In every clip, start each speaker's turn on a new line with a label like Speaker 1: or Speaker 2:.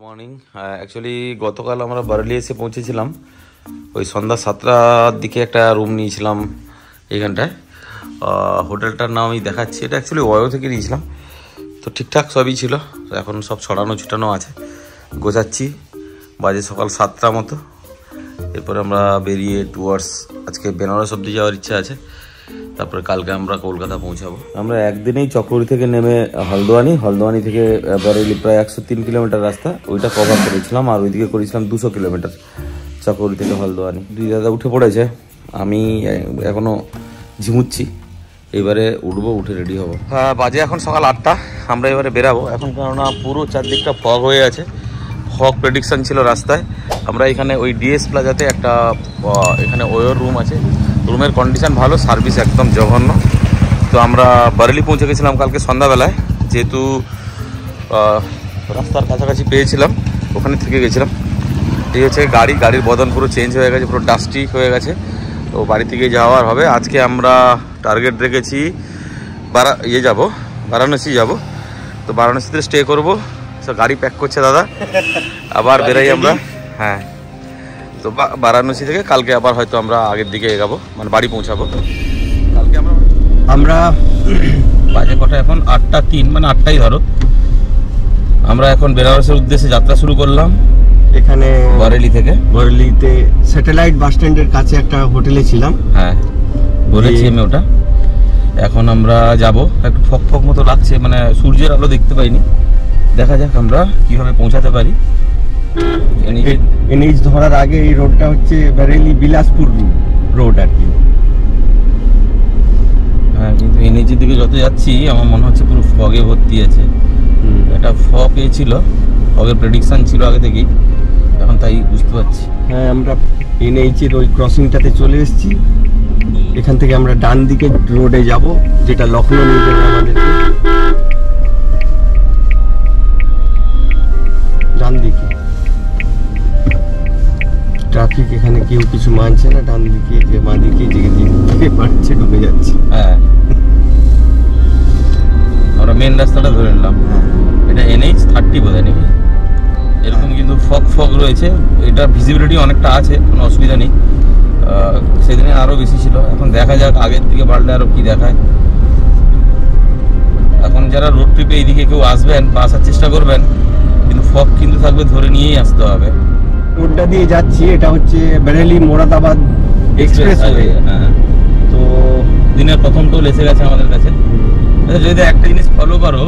Speaker 1: Morning. Actually গতকাল আমরা বারেলি এসে পৌঁছেছিলাম ওই সন্ধ্যা 7টার দিকে একটা রুম নিয়েছিলাম এইখানটায়। হোটেলটার নাম আমি দেখাচ্ছি, এটা অ্যাকচুয়ালি ওয়ো থেকে নিয়েছিলাম। তো ঠিকঠাক সবই ছিল, এখন সব ছড়ানো ছুটানো আছে, গোছাচ্ছি। বাজে সকাল 7টার মতো। এরপরে আমরা বেরিয়ে টুয়ার্ডস আজকে বেনারস অব্দি যাওয়ার ইচ্ছা আছে, তারপরে কালকে আমরা কলকাতা পৌঁছাবো। আমরা একদিনেই চক্রী থেকে নেমে হলদোয়ানি থেকে বারেলি প্রায় 103 কিলোমিটার রাস্তা, ওইটা কভার করেছিলাম। আর ওইদিকে করেছিলাম 200 কিলোমিটার চক্রী থেকে হলদোয়ানি। দুই দাদা উঠে পড়েছে, আমি এখনও ঝিমুচ্ছি। এবারে উঠবো, উঠে রেডি হবো। বাজে এখন সকাল 8টা। আমরা এবারে বেরাবো এখন, কেননা পুরো চারদিকটা ফগ হয়ে আছে। ফগ প্রেডিকশান ছিল রাস্তায়। আমরা এখানে ওই ডিএস প্লাজাতে একটা এখানে ওয়োর রুম আছে, রুমের কন্ডিশন ভালো, সার্ভিস একদম জঘন্য। তো আমরা বারেলি পৌঁছে গেছিলাম কালকে সন্ধ্যাবেলায়, যেহেতু রাস্তার কাছাকাছি পেয়েছিলাম, ওখানে থেকে গেছিলাম। এই হচ্ছে গাড়ির বদন পুরো চেঞ্জ হয়ে গেছে, পুরো ডাস্টি হয়ে গেছে। তো বাড়ি থেকে যাওয়ার হবে। আজকে আমরা টার্গেট রেখেছি বারাণসী যাব। তো বারাণসীতে স্টে করবো। সব গাড়ি প্যাক করছে দাদা, আবার বেরাই আমরা। হ্যাঁ, তো বারাণসী থেকে কালকে আবার হয়তো আমরা আগের দিকে এগাবো, মানে বাড়ি পৌঁছাবো। কালকে আমরা বাজে কটা এখন 8টা 3, মানে 8টাই ধরো। আমরা এখন বেনারসের উদ্দেশ্যে যাত্রা শুরু করলাম।
Speaker 2: এখানে
Speaker 1: বারেলিতে
Speaker 2: স্যাটেলাইট বাস স্ট্যান্ডের কাছে একটা হোটেলে ছিলাম।
Speaker 1: হ্যাঁ, বলেছি আমি ওটা। এখন আমরা যাব। একটু ফক মতো লাগছে, মানে সূর্যের আলো দেখতে পাইনি। দেখা যাক আমরা কিভাবে পৌঁছাতে পারি।
Speaker 2: এনএইচ ধরার আগে এই রোডটা হচ্ছে বারেলি বিলাসপুর রোড আর কি।
Speaker 1: হ্যাঁ, কিন্তু এনএইচের দিকে যত যাচ্ছি আমার মনে হচ্ছে পুরো ফগে ভর্তি আছে। এটা ফগ ছিল, ফগের প্রেডিকশন ছিল আগে থেকেই, এখন তাই বুঝতে পারছি।
Speaker 2: হ্যাঁ, আমরা এনএইচের ওই ক্রসিংটাতে চলে এসেছি। এখান থেকে আমরা ডান দিকে রোডে যাব, যেটা লখনৌ নিয়ে যাবে আমাদেরকে। ডান দিকে ট্রাফিক, এখানে কেউ কিছু মানছে না। ডান দিকে যে বাঁ দিকে যে পারছে ঢুকে যাচ্ছে।
Speaker 1: হ্যাঁ, আমরা মেন রাস্তাটা ধরে নিলাম। এটা NH 30 বোধহয় নাকি এরকম, কিন্তু ফগ রয়েছে। এটা ভিজিবিলিটি অনেকটা আছে, কোনো অসুবিধা নেই। সেদিনে আরও বেশি ছিল। এখন দেখা যাক আগের দিকে বাড়লে আরও কি দেখায়। এখন যারা রোড ট্রিপে এইদিকে কেউ আসবেন বা আসার চেষ্টা করবেন, কিন্তু ফগ কিন্তু থাকবে, ধরে নিয়েই আসতে হবে।
Speaker 2: রোডটা দিয়ে যাচ্ছি, এটা হচ্ছে বারেলি মোরাদাবাদ এক্সপ্রেস ওয়ে।
Speaker 1: হ্যাঁ, তো দিনের প্রথম টোল এসে গেছে আমাদের কাছে। যদি একটা জিনিস ফলো করো,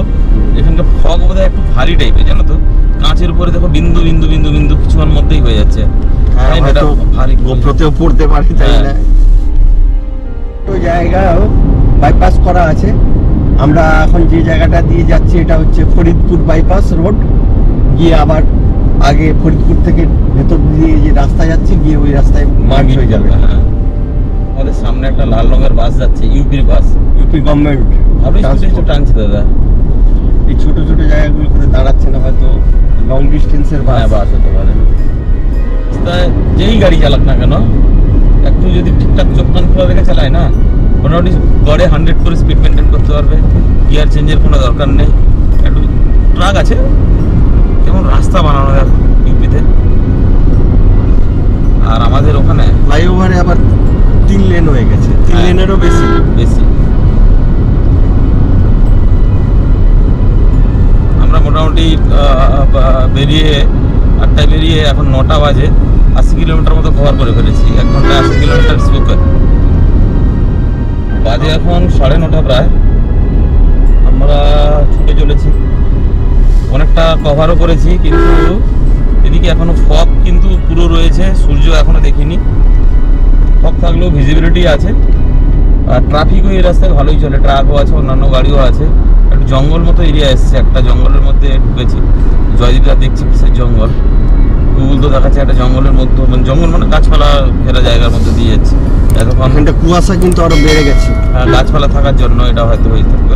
Speaker 1: এখানকার ফগ বোধহয় একটু ভারী টাইপের, জানো তো। কাঁচের উপরে দেখো বিন্দু বিন্দু বিন্দু বিন্দু কিছুক্ষণ মধ্যেই হয়ে যাচ্ছে।
Speaker 2: ভারী গোপ্রতেও পড়তে পারি, তাই না? তো জায়গা বাইপাস করা আছে। আমরা এখন যে জায়গাটা দিয়ে যাচ্ছি এটা হচ্ছে ফরিদপুর বাইপাস রোড। গিয়ে আবার আগে ফরিদপুর থেকে ভেতর দিয়ে যে রাস্তা যাচ্ছে, গিয়ে ওই রাস্তায় মার্চ হয়ে যাবে।
Speaker 1: আমাদের সামনে একটা লাল রঙের বাস যাচ্ছে, ইউপির বাস,
Speaker 2: ইউপি গভর্নমেন্ট।
Speaker 1: টানছে দাদা।
Speaker 2: এই ছোট ছোট জায়গাগুলো করে দাঁড়াচ্ছে না, হয়তো লং ডিস্টেন্সের বাস
Speaker 1: হতে পারে। যেই গাড়ি চালাক না কেন, একটু যদি ঠিকঠাক চোখ কান খোলা রেখে চালায় না, মোটামুটি গড়ে 100 করে স্পিড মেনটেন করতে পারবে। গিয়ার চেঞ্জের কোনো দরকার নেই। একটু ট্রাক আছে, কেমন রাস্তা বানানো দেখো ইউপিতে। আর আমাদের ওখানে
Speaker 2: ফ্লাইওভারে আবার 3 লেন হয়ে গেছে, 3 লেনেরও বেশি।
Speaker 1: আমরা মোটামুটি বেরিয়ে 8টায় বেরিয়ে এখন 9টা বাজে, 80 কিলোমিটার মতো কভার করে ফেলেছি। 1 ঘন্টায় 80 কিলোমিটার স্পোকেন। বাজে এখন 9:30 প্রায়। আমরা ছুটে চলেছি, অনেকটা কভারও করেছি, কিন্তু এদিকে এখনো ফগ কিন্তু পুরো রয়েছে। সূর্য এখনো দেখিনি। ফগ থাকলেও ভিজিবিলিটি আছে। আর ট্রাফিকও এই রাস্তায় ভালোই চলে, ট্রাকও আছে, অন্যান্য গাড়িও আছে। একটু জঙ্গল মতো এরিয়া এসছে, একটা জঙ্গলের মধ্যে ঢুকেছি। জয়দীপরা দেখছি কিসের জঙ্গল, গুগল তো দেখাচ্ছে একটা জঙ্গলের মধ্যে, জঙ্গল মানে গাছপালা ঘেরা জায়গার মধ্যে দিয়ে যাচ্ছে। এতক্ষণ
Speaker 2: কুয়াশা কিন্তু আরো বেড়ে গেছে।
Speaker 1: হ্যাঁ, গাছপালা থাকার জন্য এটা হয়তো হয়ে থাকবে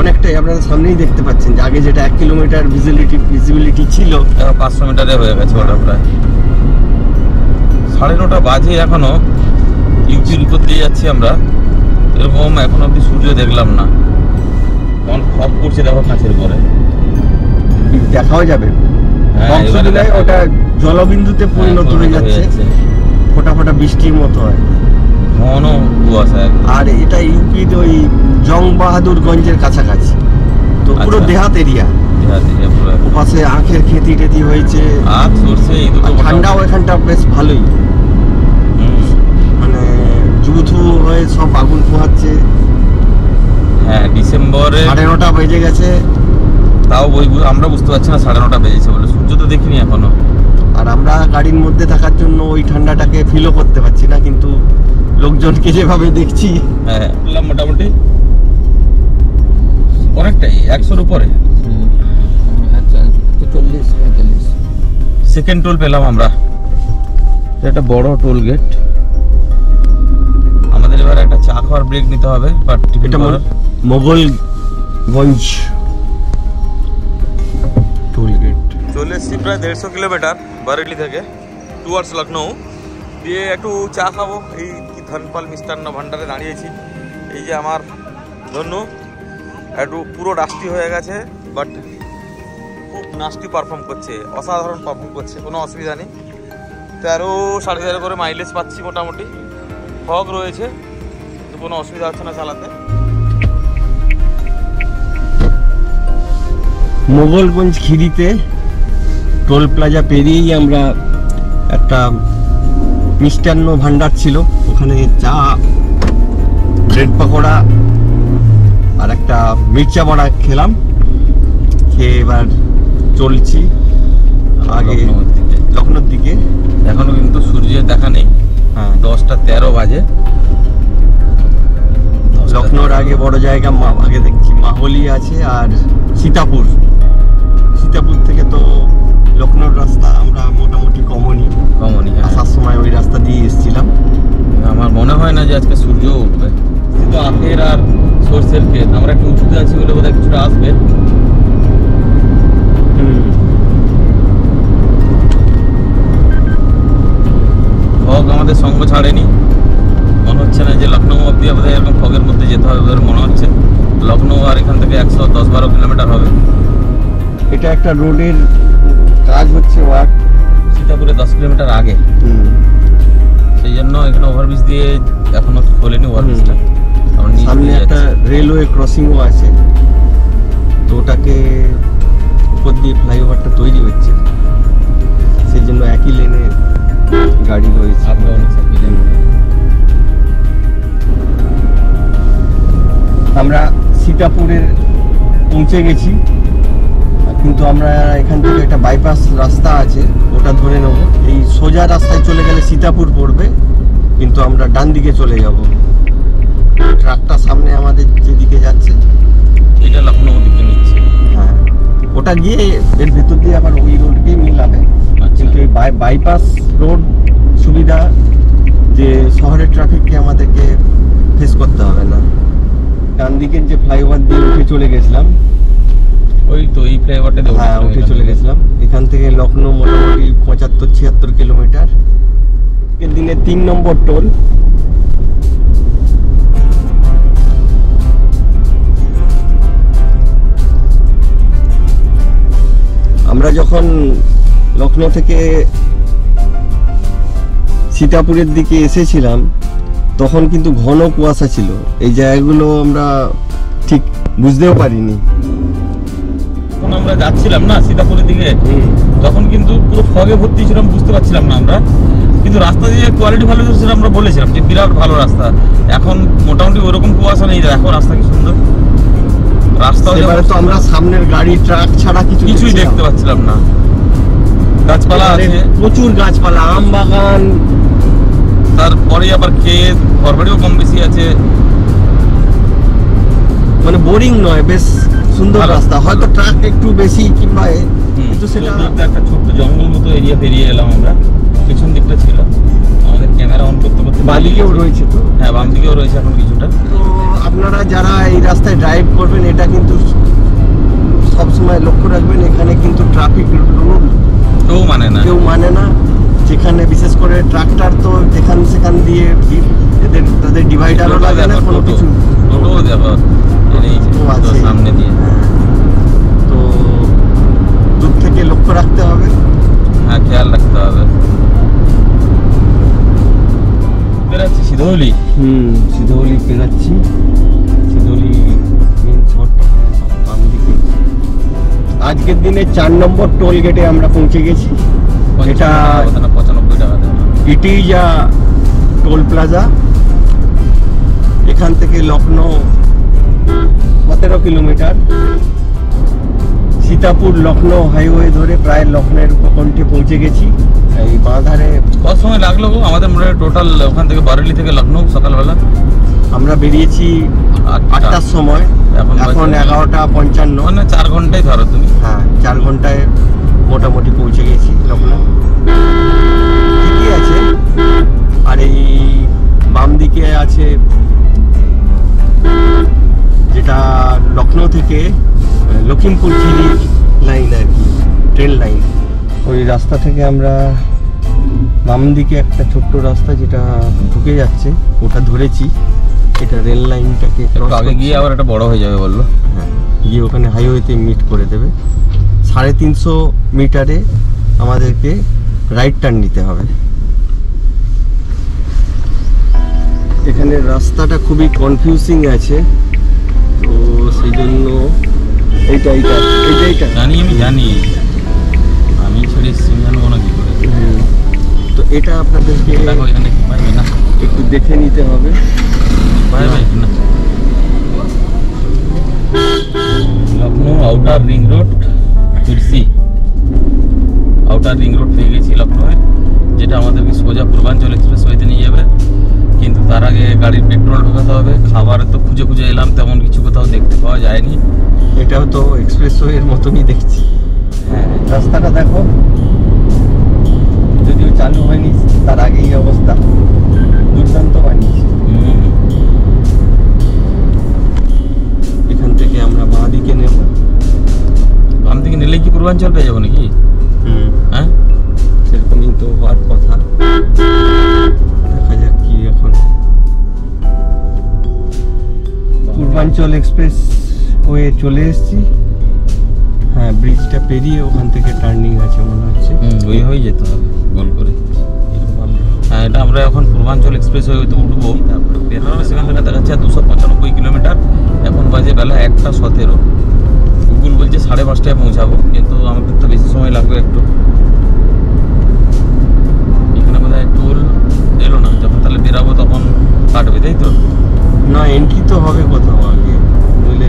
Speaker 2: অনেকটাই। আপনারা সামনেই দেখতে পাচ্ছেন যে আগে যেটা 1 কিলোমিটার ভিজিবিলিটি ছিল,
Speaker 1: এখন 500 মিটারে হয়ে গেছে ওটা প্রায়। 9:30 বাজে এখনো। ইউপির উপর দিয়ে যাচ্ছি আমরা, এরকম এখন অব্দি সূর্য দেখলাম না। ফগ করছে দেখো কাছের পরে,
Speaker 2: দেখাও যাবে। শুধু নয়, ওটা জলবিন্দুতে পরিণত হয়ে যাচ্ছে, ফোটা ফোটা বৃষ্টির মতো হয়,
Speaker 1: ঘন কুয়াশা।
Speaker 2: আর এটা ইউপির ওই জং বাহাদুরগঞ্জের কাছাকাছি, তো পুরো দেহাত এরিয়া। ওপাশে আখের খেতি টেতি হয়েছে,
Speaker 1: আখ সরষে,
Speaker 2: ঠান্ডাও এখানটা বেশ ভালোই, মানে জুথু হয়ে সব আগুন পোহাচ্ছে।
Speaker 1: হ্যাঁ, ডিসেম্বরে
Speaker 2: 9:30 বেজে গেছে,
Speaker 1: তাও আমরা বুঝতে পারছি না 9:30 বেজেছে বলে, সূর্য তো দেখিনি এখনো।
Speaker 2: আর আমরা গাড়ির মধ্যে থাকার জন্য ওই ঠান্ডাটাকে ফিলও করতে পারছি না, কিন্তু লোকজনকে যেভাবে দেখছি,
Speaker 1: হ্যাঁ মোটামুটি অনেকটাই 100-র উপরে।
Speaker 2: 40-45
Speaker 1: সেকেন্ড টোল পেলাম আমরা, একটা বড় টোল গেট। আমাদের এবার একটা চা খাওয়ার ব্রেক নিতে হবে, বাট
Speaker 2: এটা মোগলগঞ্জ টোল গেট।
Speaker 1: চলে এসেছি প্রায় 150 কিলোমিটার বারেলি থেকে টুয়ার্ডস লখনৌ, দিয়ে একটু চা খাবো। এই ধনপাল মিষ্টান্ন ভান্ডারে দাঁড়িয়েছি। এই যে আমার ধন্য একটু পুরো ডাস্টি হয়ে গেছে, বাট খুব নাস্টি পারফর্ম করছে, অসাধারণ পারফর্ম করছে, কোনো অসুবিধা নেই। 13-13.5 করে মাইলেজ পাচ্ছি মোটামুটি, ফগ রয়েছে, তো কোনো অসুবিধা হচ্ছে না চালাতে।
Speaker 2: মোগলগঞ্জ খিরিতে টোল প্লাজা পেরিয়েই আমরা একটা মিষ্টান্ন ভান্ডার ছিল, ওখানে চা, ব্রেড পকোড়া আর একটা মির্চা বড়া খেলাম, খেয়ে এবার চলছি আগে লখনৌর দিকে।
Speaker 1: এখনো কিন্তু সূর্যের দেখা নেই,
Speaker 2: হ্যাঁ
Speaker 1: 10:13 বাজে।
Speaker 2: লখনৌর আগে বড় জায়গা আগে দেখছি মাহলি আছে আর সীতাপুর। সীতাপুর থেকে তো লখনৌর রাস্তা আমরা মোটামুটি কমনই, আসার সময় ওই রাস্তা দিয়ে এসেছিলাম।
Speaker 1: আমার মনে হয় না যে আজকে সূর্য উঠবে, কিন্তু আখের আর সর্ষের ক্ষেত, আমরা একটু উঁচুতে আছি বলে বোধহয় কিছুটা আসবে। ফগ আমাদের সঙ্গ ছাড়েনি, মনে হচ্ছে না যে লখনৌ অব্দি বোধহয় এরকম ফগের মধ্যে যেতে হবে বলে মনে হচ্ছে। লখনৌ আর এখান থেকে 110-12 কিলোমিটার হবে।
Speaker 2: এটা একটা রোডের কাজ হচ্ছে, ওয়ার্ক
Speaker 1: সীতাপুরে 10 কিলোমিটার আগে, সেই জন্য এখানে ওভারব্রিজ দিয়ে এখনো খোলেনি ওভারব্রিজটা।
Speaker 2: সামনে একটা রেলওয়ে ক্রসিংও আছে, তো ওটাকে উপর দিয়ে ফ্লাইওভারটা তৈরি হচ্ছে, সেই জন্য একই লেনে গাড়ি রয়েছে। আমরা সীতাপুরের পৌঁছে গেছি, কিন্তু আমরা এখান থেকে একটা বাইপাস রাস্তা আছে, ওটা ধরে নেব। এই সোজা রাস্তায় চলে গেলে সীতাপুর পড়বে, কিন্তু আমরা ডান দিকে চলে যাব। ট্রাকটা সামনে আমাদের যেদিকে যাচ্ছে,
Speaker 1: এটা লখনৌ দিকে নিচ্ছে।
Speaker 2: হ্যাঁ, ওটা গিয়ে এর ভেতর দিয়ে আবার ওই রোডকেই মিলাবে। কিন্তু এই বাইপাস রোড সুবিধা যে শহরের ট্রাফিককে আমাদেরকে ফেস করতে হবে না। ডান দিকের যে ফ্লাইওভার দিয়ে উঠে চলে গেছিলাম,
Speaker 1: ওই তো এই ফ্লাইওভারটা দিয়ে
Speaker 2: হ্যাঁ উঠে চলে গেছিলাম। এখান থেকে লখনৌ মোটামুটি 75-76 কিলোমিটার। এর দিনে 3 নম্বর টোল। আমরা যখন লখনৌ থেকে সীতাপুরের দিকে এসেছিলাম, তখন কিন্তু ঘন কুয়াশা ছিল, এই জায়গাগুলো আমরা ঠিক বুঝতেও পারিনি।
Speaker 1: যখন আমরা যাচ্ছিলাম না সীতাপুরের দিকে, তখন কিন্তু পুরো ফগে ভর্তি ছিলাম, বুঝতে পারছিলাম না আমরা, কিন্তু রাস্তা দিয়ে কোয়ালিটি ভালো ছিল, আমরা বলেছিলাম যে বিরাট ভালো রাস্তা। এখন মোটামুটি ওরকম কুয়াশা নেই, দেখো রাস্তা কি সুন্দর। রাস্তা
Speaker 2: এবারে তো আমরা সামনের গাড়ি ট্রাক ছাড়া কিছুই
Speaker 1: দেখতে পাচ্ছিলাম না। গাছপালা আছে,
Speaker 2: প্রচুর গাছপালা, আম বাগান,
Speaker 1: তারপরে আবার ক্ষেত, ঘরবাড়িও কম বেশি আছে,
Speaker 2: মানে বোরিং নয়, বেশ সুন্দর রাস্তা। হয়তো ট্রাক একটু বেশি কিংবা, কিন্তু সেটা
Speaker 1: একটা ছোট্ট জঙ্গল মতো এরিয়া পেরিয়ে এলাম আমরা। পিছন দিকটা ছিল, আমাদের ক্যামেরা অন করতে করতে
Speaker 2: বাম দিকেও রয়েছে। তো
Speaker 1: হ্যাঁ, বাম দিকেও রয়েছে এখন কিছুটা।
Speaker 2: তো আপনারা যারা এই রাস্তায় ড্রাইভ করবেন, এটা কিন্তু সবসময় লক্ষ্য রাখবেন, এখানে কিন্তু ট্রাফিক রুল কেউ মানে না। যেখানে বিশেষ করে ট্রাক্টর তো যেখান সেখান দিয়ে তাদের ডিভাইডারও লাগে না, কোনো কিছু
Speaker 1: সামনে দিয়ে।
Speaker 2: তো দূর থেকে লক্ষ্য রাখতে হবে।
Speaker 1: সিধৌলি।
Speaker 2: সিধৌলি পেরাচ্ছি, সিধৌলি মেন শট বাম দিকে। আজকের দিনে 4 নম্বর টোল গেটে আমরা পৌঁছে গেছি। এটা
Speaker 1: 95 টাকা দেয়।
Speaker 2: ইটিজা টোল প্লাজা। এখান থেকে লখনৌ 17 কিলোমিটার। সীতাপুর লখনৌ হাইওয়ে ধরে প্রায় লখনৌর উপকণ্ঠে পৌঁছে গেছি। এই বাঁধারে
Speaker 1: কত সময় লাগলো গো আমাদের? মনে হয় টোটাল ওখান থেকে বারেলি থেকে লখনৌ সকালবেলা
Speaker 2: আমরা বেরিয়েছি 8টার সময়, এখন 11:55।
Speaker 1: মানে 4 ঘন্টায় ধরো তুমি।
Speaker 2: হ্যাঁ, 4 ঘন্টায় মোটামুটি পৌঁছে গেছি লখনৌ। ঠিকই আছে। আর এই বাম দিকে আছে যেটা লখনৌ থেকে লখিমপুর খিরি লাইন আর কি, ট্রেন লাইন। ওই রাস্তা থেকে আমরা বাম দিকে একটা ছোট্ট রাস্তা যেটা ঢুকে যাচ্ছে ওটা ধরেছি। এটা রেল লাইনটাকে
Speaker 1: আগে গিয়ে আবার একটা বড় হয়ে যাবে বললো।
Speaker 2: হ্যাঁ, গিয়ে ওখানে হাইওয়েতে মিট করে দেবে। 350 মিটারে আমাদেরকে রাইট টার্ন নিতে হবে। এখানে রাস্তাটা খুবই কনফিউজিং আছে, তো সেই জন্য এইটা
Speaker 1: জানি, আমি জানি, আমি ছেড়ে জানবো না কি করে।
Speaker 2: তো এটা আপনাদেরকে
Speaker 1: এখানে কি পাইবে না,
Speaker 2: একটু দেখে নিতে হবে।
Speaker 1: পাইবে না। লখনৌ আউটার রিং রোড, তুলসী আউটার রিং রোড পেয়ে গেছি লখনৌয়ে, যেটা আমাদেরকে সোজা পূর্বাঞ্চল এক্সপ্রেসওয়েতে নিয়ে যাবে। কিন্তু তার আগে গাড়ির পেট্রোল ঢোকাতে হবে। খাবার তো খুঁজে খুঁজে এলাম, তেমন কিছু কোথাও দেখতে পাওয়া যায়নি।
Speaker 2: এটাও তো এক্সপ্রেসওয়ের মতনই দেখছি। হ্যাঁ, রাস্তাটা দেখো, যদিও চালু হয়নি তার আগেই অবস্থা দুর্দান্ত বানিয়েছে। এখান থেকে আমরা বাঁ দিকে নেব।
Speaker 1: বাম দিকে নিলে কি পূর্বাঞ্চল পেয়ে যাবো নাকি? হ্যাঁ,
Speaker 2: সেরকমই তো হওয়ার কথা। দেখা যাক কি এখন। পূর্বাঞ্চল এক্সপ্রেস ওয়ে চলে এসেছি। হ্যাঁ, ব্রিজটা পেরিয়ে ওখান থেকে টার্নিং আছে মনে হচ্ছে।
Speaker 1: ওই হয়ে যেতে হবে গোল করে। হ্যাঁ, এটা আমরা এখন পূর্বাঞ্চল এক্সপ্রেস ওয়েতে উঠবো। তারপরে বেনারস সেখান থেকে দেখাচ্ছে 295 কিলোমিটার। এখন বাজে বেলা 1:17। গুগল বলছে 5:30টায় পৌঁছাবো, কিন্তু আমাদের তো বেশি সময় লাগবে একটু। এখানে বোধহয় টোল এলো না, যখন তাহলে বেরাবো তখন কাটবে, তাই তো?
Speaker 2: না, এন্ট্রি তো হবে কোথাও আগে, নইলে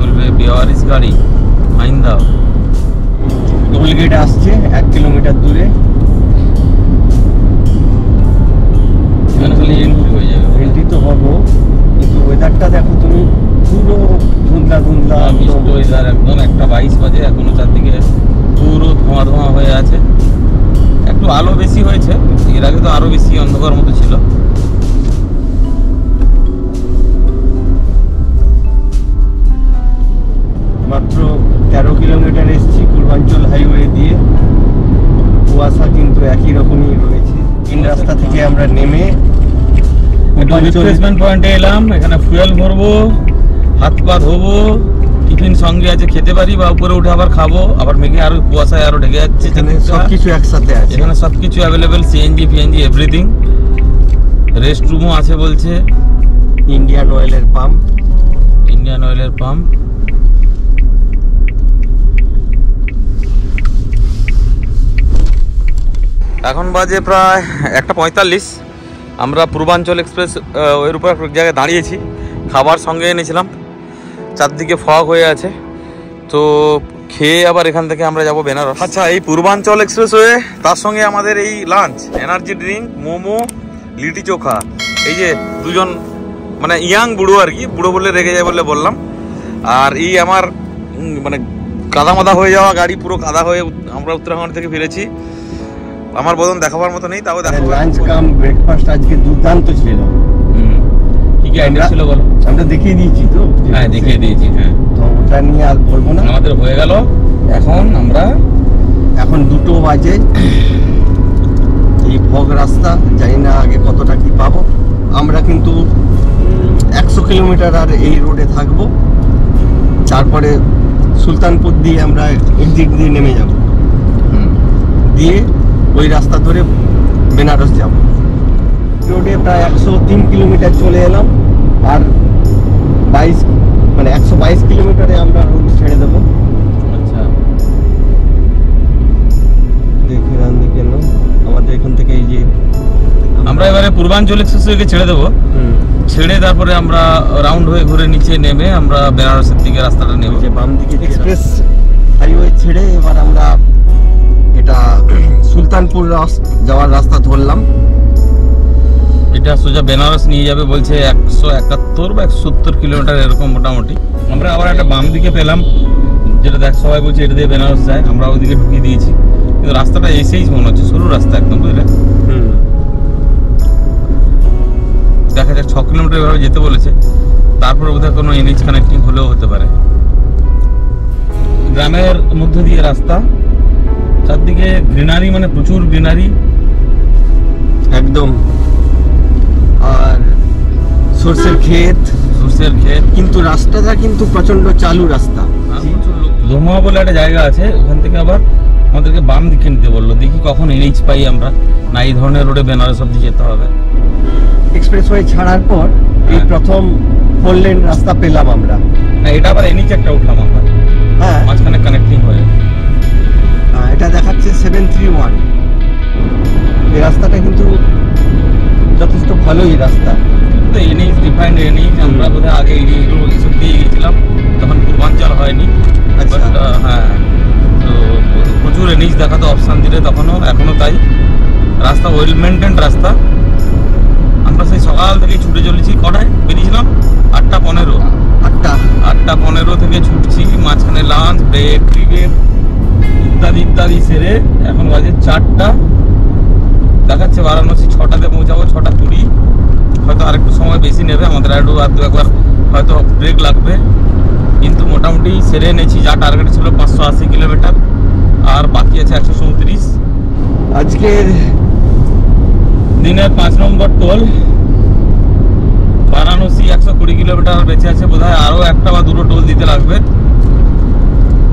Speaker 1: বলবে বেওয়ারিশ গাড়ি ফাইন দাও।
Speaker 2: টোল গেট আসছে 1 কিলোমিটার দূরে।
Speaker 1: এন্ট্রি হয়ে যাবে।
Speaker 2: এন্ট্রি তো হবো, কিন্তু ওয়েদারটা দেখো তুমি, পুরো ধুন্দা
Speaker 1: ওয়েদার একদম। 1:22 বাজে, এখনো চারদিকে পুরো ধোঁয়া ধোঁয়া হয়ে আছে। একটু আলো বেশি হয়েছে, এর আগে তো আরো বেশি অন্ধকার মতো ছিল।
Speaker 2: মাত্র 13 কিলোমিটার এসেছি পূর্বাঞ্চল হাইওয়ে দিয়ে। কুয়াশা কিন্তু একই রকমই রয়েছে। তিন রাস্তা থেকে আমরা নেমে
Speaker 1: রিফ্রেশমেন্ট পয়েন্টে এলাম। এখানে ফুয়েল ভরবো, হাত পা ধোবো, টিফিন সঙ্গে আছে খেতে পারি, বা উপরে উঠে আবার খাবো। আবার মেঘে আরো কুয়াশায় আরো ঢেকে যাচ্ছে।
Speaker 2: এখানে সবকিছু একসাথে আছে।
Speaker 1: এখানে সবকিছু অ্যাভেলেবেল, সিএনজি ফিএনজি এভরিথিং। রেস্ট রুমও আছে বলছে।
Speaker 2: ইন্ডিয়ান অয়েলের পাম্প।
Speaker 1: এখন বাজে প্রায় 1:45। আমরা পূর্বাঞ্চল এক্সপ্রেস ওর উপর এক জায়গায় দাঁড়িয়েছি, খাবার সঙ্গে এনেছিলাম। চারদিকে ফগ হয়ে আছে, তো খেয়ে আবার এখান থেকে আমরা যাব বেনারস। আচ্ছা, এই পূর্বাঞ্চল এক্সপ্রেসওয়ে, তার সঙ্গে আমাদের এই lunch, energy drink, momo, litti চোখা। এই যে দুজন মানে ইয়াং বুড়ো আর কি, বুড়ো বললে রেগে যায় বললে বললাম। আর এই আমার মানে কাদা মাদা হয়ে যাওয়া গাড়ি, পুরো কাদা হয়ে আমরা উত্তরাখণ্ড থেকে ফিরেছি। আমার বদন দেখাবার মতো নেই, তাও দেখাবো।
Speaker 2: লাঞ্চ কাম ব্রেকফাস্ট আজকে দুর্দান্ত ছিল।
Speaker 1: কি কি আইটেম ছিল বলো?
Speaker 2: আমরা দেখিয়ে দিয়েছি তো।
Speaker 1: হ্যাঁ, দেখিয়ে দিয়েছি। হ্যাঁ,
Speaker 2: তো ওটা নিয়ে আর বলবো না।
Speaker 1: আমাদের হয়ে গেল। এখন
Speaker 2: 2টো বাজে। এই ফগ রাস্তা, জানি না আগে কতটা কি পাবো। আমরা কিন্তু 100 কিলোমিটার আর এই রোডে থাকবো। তারপরে সুলতানপুর দিয়ে আমরা এক্সিট দিয়ে নেমে যাব, দিয়ে ওই রাস্তা ধরে বেনারস যাব। রোডে প্রায় 103 কিলোমিটার চলে এলাম, আর 122 কিলোমিটারে আমরা রোড ছেড়ে দেবো।
Speaker 1: আচ্ছা,
Speaker 2: দেখে না আমাদের এখান থেকে এই যে
Speaker 1: আমরা এবারে পূর্বাঞ্চল এক্সপ্রেসওয়েকে ছেড়ে দেবো। ছেড়ে তারপরে আমরা রাউন্ড হয়ে ঘুরে নিচে নেমে আমরা বেনারসের দিকে রাস্তাটা নেব।
Speaker 2: যে বাম দিকে এক্সপ্রেস হাইওয়ে ছেড়ে এবার আমরা এটা সুলতানপুর যাওয়ার রাস্তা ধরলাম।
Speaker 1: এটা সোজা বেনারস নিয়ে যাবে বলছে 171 বা 170 কিলোমিটার এরকম মোটামুটি। আমরা আবার একটা বাম দিকে পেলাম, যেটা দেখ সবাই বলছে এটা দিয়ে বেনারস যায়, আমরা ওইদিকে ঢুকিয়ে দিয়েছি। কিন্তু রাস্তাটা এসেই মনে হচ্ছে সরু রাস্তা একদম, বুঝলে? দেখা যাক 6 কিলোমিটার এভাবে যেতে বলেছে, তারপরে বোধহয় কোনো এনএইচ কানেক্টিং হলেও হতে পারে। গ্রামের মধ্যে দিয়ে রাস্তা, চারদিকে গ্রিনারি, মানে প্রচুর গ্রিনারি
Speaker 2: একদম, আর সরষের ক্ষেত। কিন্তু রাস্তাটা কিন্তু প্রচন্ড চালু রাস্তা।
Speaker 1: ধোমা বলে একটা জায়গা আছে, ওখান থেকে আবার আমাদেরকে বাম দিকে নিতে বললো। দেখি কখন এনএইচ পাই আমরা, না এই ধরনের রোডে বেনারস অব্দি যেতে হবে।
Speaker 2: এক্সপ্রেসওয়ে ছাড়ার পর এই প্রথম 4 লেন রাস্তা পেলাম আমরা।
Speaker 1: না, এটা আবার এনএইচ একটা উঠলাম আমরা,
Speaker 2: হ্যাঁ,
Speaker 1: মাঝখানে কানেক্টিং হয়ে।
Speaker 2: এটা দেখাচ্ছে 731। এই রাস্তাটা কিন্তু যথেষ্ট ভালোই রাস্তা।
Speaker 1: তো এনএইচ ডিফাইন্ড এনএইচ, আমরা বোধহয় আগে এইসব দিয়ে গেছিলাম, তখন পূর্বাঞ্চল হয়নি।
Speaker 2: আচ্ছা,
Speaker 1: হ্যাঁ, তো প্রচুর এনএইচ দেখাতো অপশান দিলে তখনও, এখনো তাই। রাস্তা ওয়েল মেনটেন্ড রাস্তা। আমরা সেই সকাল থেকে ছুটে চলেছি। কটায় বেরিয়েছিলাম? 8:15। 8:15 থেকে ছুটছি, মাঝখানে লাঞ্চ ব্রেক ব্রেক ইত্যাদি সেরে এখন বাজে 4টা। দেখাচ্ছে বারাণসী 6টাতে পৌঁছাবো, 6:20। হয়তো আরেকটু সময় বেশি নেবে, আমাদের আর একবার হয়তো ব্রেক লাগবে। কিন্তু মোটামুটি সেরে এনেছি। যা টার্গেট ছিল 580 কিলোমিটার, আর বাকি আছে 137।
Speaker 2: আজকের
Speaker 1: দিনের 5 নম্বর টোল। বারাণসী 120 কিলোমিটার বেঁচে আছে, বোধহয় আরো একটা বা দুটো টোল দিতে লাগবে,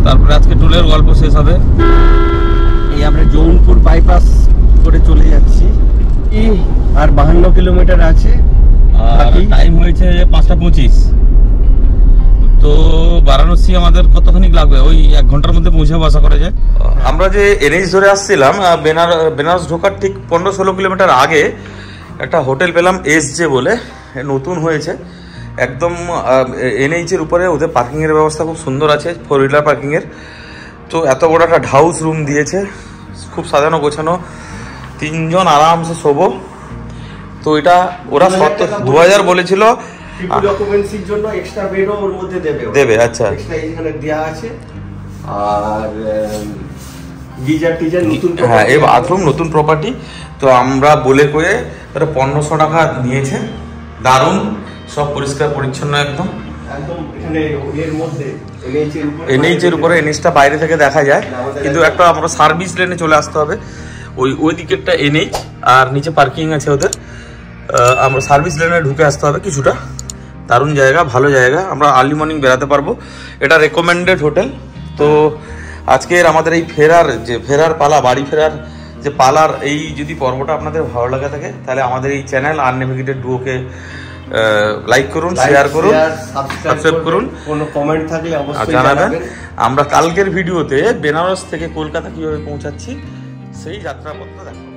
Speaker 1: তারপরে আজকে টোলের গল্প শেষ হবে।
Speaker 2: এই আমরা জৌনপুর বাইপাস করে চলে যাচ্ছি, আর 52 কিলোমিটার আছে।
Speaker 1: আর টাইম হয়েছে 5:25। তো বারাণসী আমাদের কতখানি লাগবে? ওই 1 ঘন্টার মধ্যে পৌঁছাবো আশা করা যায়। আমরা যে এনএইচ ধরে আসছিলাম, বেনারস ঢোকার ঠিক 15-16 কিলোমিটার আগে একটা হোটেল পেলাম, এসজে বলে, নতুন হয়েছে একদম এনএইচের উপরে। ওদের পার্কিংয়ের ব্যবস্থা খুব সুন্দর আছে, 4 হুইলার পার্কিংয়ের। তো এত বড় একটা হাউস রুম দিয়েছে, খুব সাজানো গোছানো, 3 জন আরামসে শোবো। তো এটা ওরা 2000 বলেছিল,
Speaker 2: ডকুমেন্টসির জন্য এক্সট্রা বেডও ওর মধ্যে দেবে।
Speaker 1: আচ্ছা,
Speaker 2: এক্সট্রা এখানে দেয়া আছে। আর গিজার টিজার নতুন,
Speaker 1: হ্যাঁ, এই বাথরুম নতুন প্রপার্টি। তো আমরা বলে কয়ে 1500 টাকা নিয়েছে। দারুণ, সব পরিষ্কার পরিচ্ছন্ন একদম।
Speaker 2: এখানে এর মধ্যে
Speaker 1: এনএইচের উপরে, এনএইচটা বাইরে থেকে দেখা যায়, কিন্তু একটা আমরা সার্ভিস লেনে চলে আসতে হবে। ওই দিকেরটা এনএইচ, আর নিচে পার্কিং আছে ওদের। আমরা সার্ভিস লেনে ঢুকে আসতে হবে কিছুটা। দারুণ জায়গা, ভালো জায়গা, আমরা আর্লি মর্নিং বেরাতে পারবো। এটা রেকমেন্ডেড হোটেল। তো আজকের আমাদের এই ফেরার পালা, বাড়ি ফেরার যে পালার এই যদি পর্বটা আপনাদের ভালো লাগে থাকে, তাহলে আমাদের এই চ্যানেল আননেভিগেটেড ডুয়োকে লাইক করুন, শেয়ার করুন, সাবস্ক্রাইব করুন,
Speaker 2: কোনো কমেন্ট থাকলে অবশ্যই
Speaker 1: জানাবেন। আমরা কালকের ভিডিওতে বেনারস থেকে কলকাতা কিভাবে পৌঁছাচ্ছি সেই যাত্রাপথটা দেখাবো।